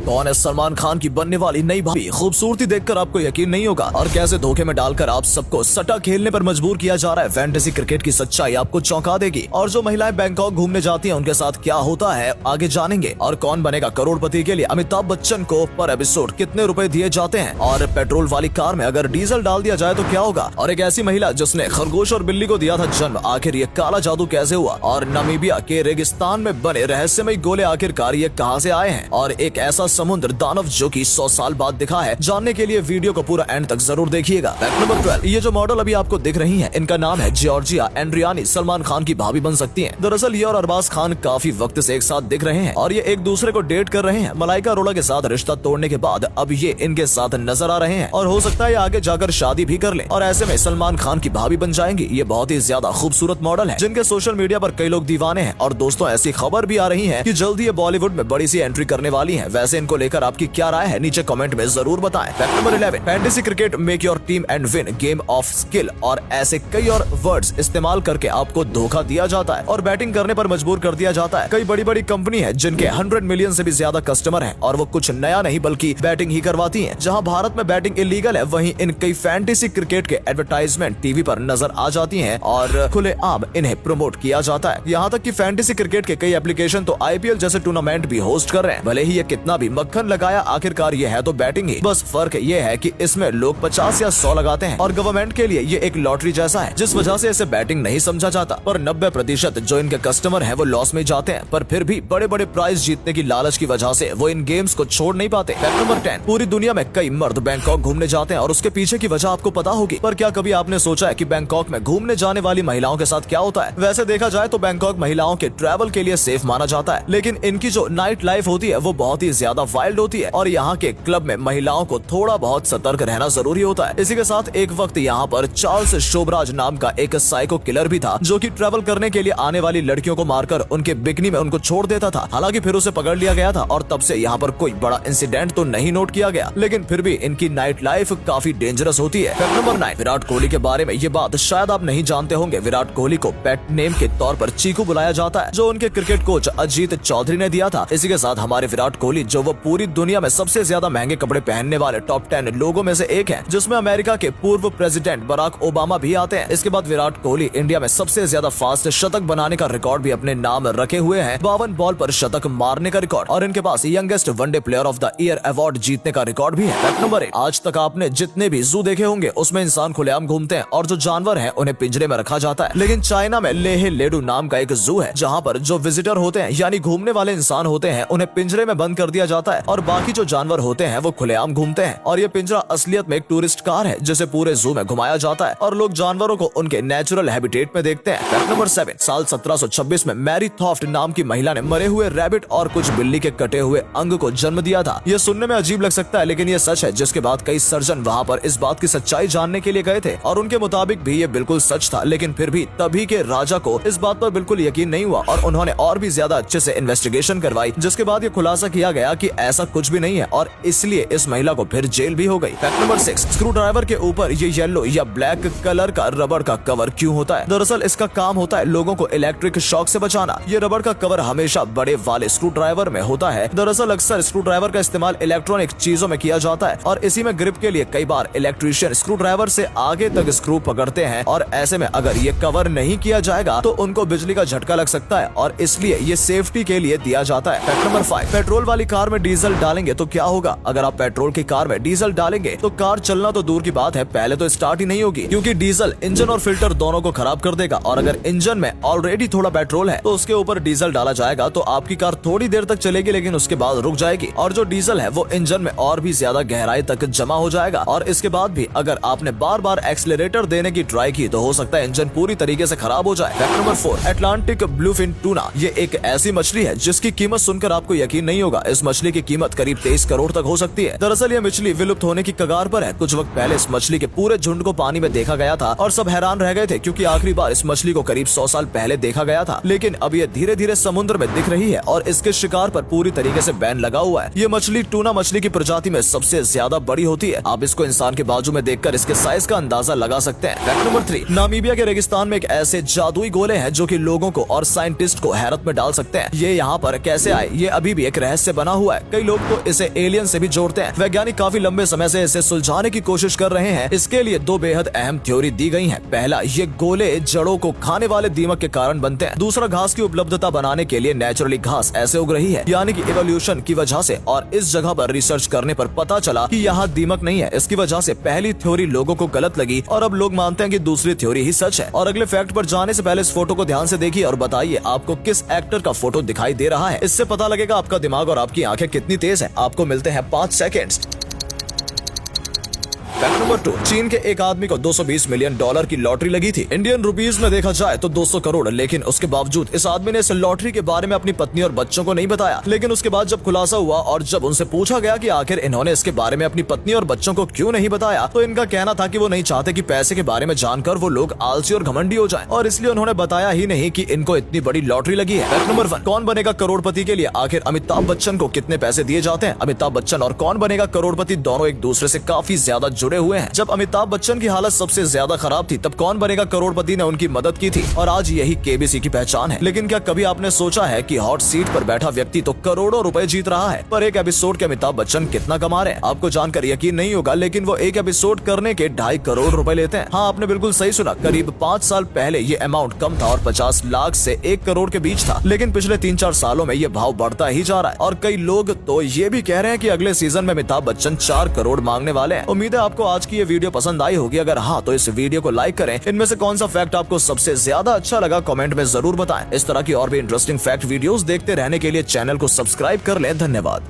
कौन है सलमान खान की बनने वाली नई भाभी? खूबसूरती देखकर आपको यकीन नहीं होगा और कैसे धोखे में डालकर आप सबको सट्टा खेलने पर मजबूर किया जा रहा है। फैंटेसी क्रिकेट की सच्चाई आपको चौंका देगी। और जो महिलाएं बैंकॉक घूमने जाती हैं उनके साथ क्या होता है आगे जानेंगे। और कौन बनेगा करोड़पति के लिए अमिताभ बच्चन को पर एपिसोड कितने रुपए दिए जाते हैं। और पेट्रोल वाली कार में अगर डीजल डाल दिया जाए तो क्या होगा। और एक ऐसी महिला जिसने खरगोश और बिल्ली को दिया था जन्म, आखिर ये काला जादू कैसे हुआ। और नामीबिया के रेगिस्तान में बने रहस्यमय गोले आखिरकार ये कहां से आए हैं। और एक ऐसा समुद्र दानव जो कि 100 साल बाद दिखा है। जानने के लिए वीडियो को पूरा एंड तक जरूर देखिएगा। फैक्ट नंबर 12, ये जो मॉडल अभी आपको दिख रही हैं, इनका नाम है जॉर्जिया एंड्रियानी। सलमान खान की भाभी बन सकती हैं। दरअसल ये और अरबाज खान काफी वक्त से एक साथ दिख रहे हैं और ये एक दूसरे को डेट कर रहे हैं। मलाइका अरोड़ा के साथ रिश्ता तोड़ने के बाद अब ये इनके साथ नजर आ रहे हैं और हो सकता है आगे जाकर शादी भी कर लें और ऐसे में सलमान खान की भाभी बन जाएंगी। ये बहुत ही ज्यादा खूबसूरत मॉडल है जिनके सोशल मीडिया पर कई लोग दीवाने हैं। और दोस्तों ऐसी खबर भी आ रही है कि जल्दी ये बॉलीवुड में बड़ी सी एंट्री करने वाली है। वैसे इनको लेकर आपकी क्या राय है नीचे कमेंट में जरूर बताएं। Fact number 11, fantasy cricket make your team and win game of skill. और ऐसे कई और वर्ड्स इस्तेमाल करके आपको धोखा दिया जाता है और बैटिंग करने पर मजबूर कर दिया जाता है। कई बड़ी बड़ी कंपनी है जिनके 100 मिलियन से भी ज्यादा कस्टमर हैं और वो कुछ नया नहीं बल्कि बैटिंग ही करवाती हैं। जहां भारत में बैटिंग इलीगल है वहीं इन कई फैंटेसी क्रिकेट के एडवर्टाइजमेंट टीवी पर नजर आ जाती हैं और खुलेआम इन्हें प्रमोट किया जाता है। यहाँ तक कि फैंटेसी क्रिकेट के कई एप्लीकेशन तो आईपीएल जैसे टूर्नामेंट भी होस्ट कर रहे हैं। भले ही ये कितना भी मक्खन लगाया, आखिरकार ये है तो बैटिंग ही। बस फर्क ये है कि इसमें लोग 50 या 100 लगाते हैं और गवर्नमेंट के लिए ये एक लॉटरी जैसा है जिस वजह से इसे बैटिंग नहीं समझा जाता। पर 90% जो इनके कस्टमर हैं वो लॉस में जाते हैं, पर फिर भी बड़े बड़े प्राइज जीतने की लालच की वजह से वो इन गेम्स को छोड़ नहीं पाते। फैक्ट नंबर 10, पूरी दुनिया में कई मर्द बैंकॉक घूमने जाते हैं और उसके पीछे की वजह आपको पता होगी। पर क्या कभी आपने सोचा है कि बैंकॉक में घूमने जाने वाली महिलाओं के साथ क्या होता है। वैसे देखा जाए तो बैंकॉक महिलाओं के ट्रैवल के लिए सेफ माना जाता है, लेकिन इनकी जो नाइट लाइफ होती है वो बहुत ही ज्यादा वाइल्ड होती है और यहाँ के क्लब में महिलाओं को थोड़ा बहुत सतर्क रहना जरूरी होता है। इसी के साथ एक वक्त यहाँ पर चार्ल्स शोबराज नाम का एक साइको किलर भी था जो कि ट्रैवल करने के लिए आने वाली लड़कियों को मारकर उनके बिकनी में उनको छोड़ देता था। हालांकि फिर उसे पकड़ लिया गया था और तब से यहाँ पर कोई बड़ा इंसिडेंट तो नहीं नोट किया गया, लेकिन फिर भी इनकी नाइट लाइफ काफी डेंजरस होती है। फैक्ट नंबर 9, विराट कोहली के बारे में ये बात शायद आप नहीं जानते होंगे। विराट कोहली को पेट नेम के तौर पर चीकू बुलाया जाता है जो उनके क्रिकेट कोच अजीत चौधरी ने दिया था। इसी के साथ हमारे विराट कोहली जो वो पूरी दुनिया में सबसे ज्यादा महंगे कपड़े पहनने वाले टॉप 10 लोगों में से एक है, जिसमें अमेरिका के पूर्व प्रेसिडेंट बराक ओबामा भी आते हैं। इसके बाद विराट कोहली इंडिया में सबसे ज्यादा फास्ट शतक बनाने का रिकॉर्ड भी अपने नाम रखे हुए हैं। 52 बॉल पर शतक मारने का रिकॉर्ड और इनके पास youngest one day player of the year award जीतने का रिकॉर्ड भी है। फैक्ट नंबर 1, आज तक आपने जितने भी जू देखे होंगे उसमें इंसान खुलेआम घूमते हैं और जो जानवर हैं उन्हें पिंजरे में रखा जाता है। लेकिन चाइना में लेहे लेडू नाम का एक जू है जहाँ पर जो विजिटर होते हैं यानी घूमने वाले इंसान होते हैं उन्हें पिंजरे में बंद कर दिया जाता है और बाकी जो जानवर होते हैं वो खुलेआम घूमते हैं। और ये पिंजरा असलियत में एक टूरिस्ट कार है जिसे पूरे जू में घुमाया जाता है और लोग जानवरों को उनके नेचुरल हैबिटेट में देखते हैं। फैक्ट नंबर 7, साल 1726 में मैरी थॉफ्ट नाम की महिला ने मरे हुए रैबिट और कुछ बिल्ली के कटे हुए अंग को जन्म दिया था। ये सुनने में अजीब लग सकता है लेकिन ये सच है, जिसके बाद कई सर्जन वहाँ पर इस बात की सच्चाई जानने के लिए गए थे और उनके मुताबिक भी ये बिल्कुल सच था। लेकिन फिर भी तभी के राजा को इस बात पर बिल्कुल यकीन नहीं हुआ और उन्होंने और भी ज्यादा अच्छे से इन्वेस्टिगेशन करवाई, जिसके बाद ये खुलासा किया गया कि ऐसा कुछ भी नहीं है और इसलिए इस महिला को फिर जेल भी हो गई। फैक्ट नंबर 6, स्क्रू ड्राइवर के ऊपर ये येलो या ब्लैक कलर का रबड़ का कवर क्यों होता है। दरअसल इसका काम होता है लोगों को इलेक्ट्रिक शॉक से बचाना। ये रबड़ का कवर हमेशा बड़े वाले स्क्रू ड्राइवर में होता है। दरअसल अक्सर स्क्रू ड्राइवर का इस्तेमाल इलेक्ट्रॉनिक चीजों में किया जाता है और इसी में ग्रिप के लिए कई बार इलेक्ट्रीशियन स्क्रू ड्राइवर से आगे तक स्क्रू पकड़ते हैं और ऐसे में अगर ये कवर नहीं किया जाएगा तो उनको बिजली का झटका लग सकता है और इसलिए ये सेफ्टी के लिए दिया जाता है। फैक्ट नंबर 5, पेट्रोल वाली कार में डीजल डालेंगे तो क्या होगा। अगर आप पेट्रोल की कार में डीजल डालेंगे तो कार चलना तो दूर की बात है, पहले तो स्टार्ट ही नहीं होगी क्योंकि डीजल इंजन और फिल्टर दोनों को खराब कर देगा। और अगर इंजन में ऑलरेडी थोड़ा पेट्रोल है तो उसके ऊपर डीजल डाला जाएगा तो आपकी कार थोड़ी देर तक चलेगी लेकिन उसके बाद रुक जाएगी और जो डीजल है वो इंजन में और भी ज्यादा गहराई तक जमा हो जाएगा और इसके बाद भी अगर आपने बार बार एक्सीलरेटर देने की ट्राई की तो हो सकता है इंजन पूरी तरीके से खराब हो जाए। Fact number 4, Atlantic bluefin tuna. ये एक ऐसी मछली है जिसकी कीमत सुनकर आपको यकीन नहीं होगा। इस मछली की कीमत करीब 23 करोड़ तक हो सकती है। दरअसल ये मछली विलुप्त होने की कगार पर है। कुछ वक्त पहले इस मछली के पूरे झुंड को पानी में देखा गया था और सब हैरान रह गए थे क्योंकि आखिरी बार इस मछली को करीब 100 साल पहले देखा गया था। लेकिन अब ये धीरे धीरे समुद्र में दिख रही है और इसके शिकार पर पूरी तरीके से बैन लगा हुआ है। ये मछली टूना मछली की प्रजाति में सबसे ज्यादा बड़ी होती है। आप इसको इंसान के बाजू में देखकर इसके साइज का अंदाजा लगा सकते हैं। फैक्ट नंबर 3, नामीबिया के रेगिस्तान में एक ऐसे जादुई गोले हैं जो कि लोगों को और साइंटिस्ट को हैरत में डाल सकते हैं। ये यहाँ पर कैसे आए ये अभी भी एक रहस्य बना हुआ है। हुआ है। कई लोग तो इसे एलियन से भी जोड़ते हैं। वैज्ञानिक काफी लंबे समय से इसे सुलझाने की कोशिश कर रहे हैं। इसके लिए दो बेहद अहम थ्योरी दी गई है। पहला, ये गोले जड़ों को खाने वाले दीमक के कारण बनते हैं। दूसरा, घास की उपलब्धता बनाने के लिए नेचुरली घास ऐसे उग रही है, यानी कि इवोल्यूशन की वजह से। और इस जगह पर रिसर्च करने पर पता चला कि यहाँ दीमक नहीं है। इसकी वजह से पहली थ्योरी लोगों को गलत लगी और अब लोग मानते हैं कि दूसरी थ्योरी ही सच है। और अगले फैक्ट पर जाने से पहले इस फोटो को ध्यान से देखिए और बताइए आपको किस एक्टर का फोटो दिखाई दे रहा है। इससे पता लगेगा आपका दिमाग और आपकी आंखें कितनी तेज है। आपको मिलते हैं 5 सेकेंड्स। फैक्ट नंबर 2, चीन के एक आदमी को $220 मिलियन की लॉटरी लगी थी। इंडियन रुपीस में देखा जाए तो 200 करोड़। लेकिन उसके बावजूद इस आदमी ने इस लॉटरी के बारे में अपनी पत्नी और बच्चों को नहीं बताया। लेकिन उसके बाद जब खुलासा हुआ और जब उनसे पूछा गया कि आखिर इन्होंने इसके बारे में अपनी पत्नी और बच्चों को क्यों नहीं बताया, तो इनका कहना था कि वो नहीं चाहते कि पैसे के बारे में जानकर वो लोग आलसी और घमंडी हो जाएं, और इसलिए उन्होंने बताया ही नहीं कि इनको इतनी बड़ी लॉटरी लगी है। फैक्ट नंबर 1, कौन बनेगा करोड़पति के लिए आखिर अमिताभ बच्चन को कितने पैसे दिए जाते हैं। अमिताभ बच्चन और कौन बनेगा करोड़पति दोनों एक दूसरे से काफी ज्यादा जुड़े हुए हैं। जब अमिताभ बच्चन की हालत सबसे ज्यादा खराब थी तब कौन बनेगा करोड़पति ने उनकी मदद की थी, और आज यही केबीसी की पहचान है। लेकिन क्या कभी आपने सोचा है कि हॉट सीट पर बैठा व्यक्ति तो करोड़ों रुपए जीत रहा है, पर एक एपिसोड के अमिताभ बच्चन कितना कमा रहे हैं? आपको जानकर यकीन नहीं होगा, लेकिन वो एक एपिसोड करने के 2.5 करोड़ रुपए लेते हैं। हाँ, आपने बिल्कुल सही सुना। करीब 5 साल पहले ये अमाउंट कम था और 50 लाख से 1 करोड़ के बीच था, लेकिन पिछले 3-4 सालों में ये भाव बढ़ता ही जा रहा है। और कई लोग तो ये भी कह रहे हैं कि अगले सीजन में अमिताभ बच्चन 4 करोड़ मांगने वाले हैं। उम्मीद है आपको आज की ये वीडियो पसंद आई होगी। अगर हाँ, तो इस वीडियो को लाइक करें। इनमें से कौन सा फैक्ट आपको सबसे ज्यादा अच्छा लगा कमेंट में जरूर बताएं। इस तरह की और भी इंटरेस्टिंग फैक्ट वीडियोस देखते रहने के लिए चैनल को सब्सक्राइब कर लें। धन्यवाद।